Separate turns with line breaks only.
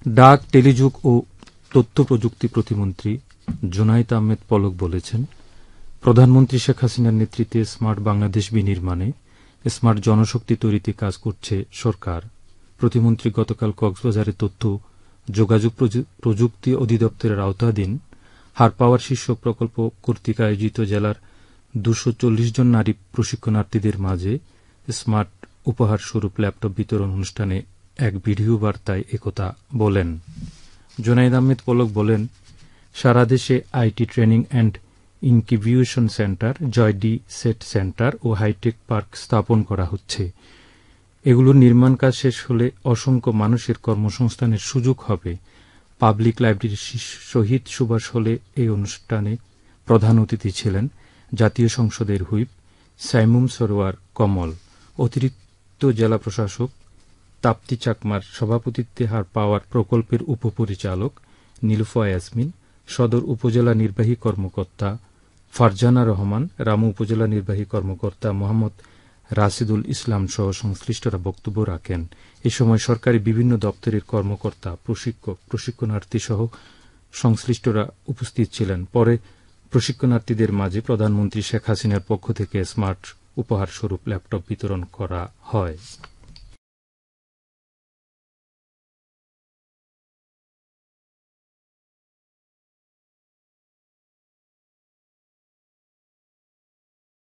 ডাক, টেলিযোগ ও তথ্য প্রযুক্তি প্রতিমন্ত্রী জুনায়েদ আহমেদ পলক বলেছেন, প্রধানমন্ত্রী শেখ হাসিনার নেতৃত্বে স্মার্ট বাংলাদেশ বিনির্মাণে স্মার্ট জনশক্তি তৈরিতে কাজ করছে সরকার। প্রতিমন্ত্রী গতকাল কক্সবাজারে তথ্য যোগাযোগ প্রযুক্তি অধিদপ্তরের আওতাধীন হারপাওয়ার শীর্ষক প্রকল্প কর্তৃক আয়োজিত জেলার 240 জন নারী প্রশিক্ষণার্থীদের মাঝে স্মার্ট উপহার স্বরূপ ল্যাপটপ বিতরণ অনুষ্ঠানে এক ভিডিও বার্তায় একথা বলেন। জুনায়েদ আহমেদ পলক বলেন, সারা দেশে IT training and incubation centre, জয়ডি সেট সেন্টার ও হাইটেক পার্ক স্থাপন করা হচ্ছে। এগুলোর নির্মাণ কাজ শেষ হলে অসংখ্য মানুষের কর্মসংস্থানের সুযোগ হবে। পাবলিক লাইব্রেরির শহীদ সুভাষ হলে এই অনুষ্ঠানে প্রধান অতিথি ছিলেন জাতীয় সংসদের হুইপ সাইমুম সরোয়ার কমল। অতিরিক্ত জেলা প্রশাসক তাপ্তি চাকমার সভাপতিত্বে হারপাওয়ার প্রকল্পের উপপরিচালক নীলুফা ইয়াসমিন, সদর উপজেলা নির্বাহী কর্মকর্তা ফারজানা রহমান, রামু উপজেলা নির্বাহী কর্মকর্তা মোহাম্মদ রাশিদুল ইসলাম সহ সংশ্লিষ্টরা বক্তব্য রাখেন। এ সময় সরকারি বিভিন্ন দপ্তরের কর্মকর্তা, প্রশিক্ষক, প্রশিক্ষণার্থী সহ সংশ্লিষ্টরা উপস্থিত ছিলেন। পরে প্রশিক্ষণার্থীদের মাঝে প্রধানমন্ত্রী শেখ হাসিনার পক্ষ থেকে স্মার্ট উপহার স্বরূপ ল্যাপটপ বিতরণ করা হয়।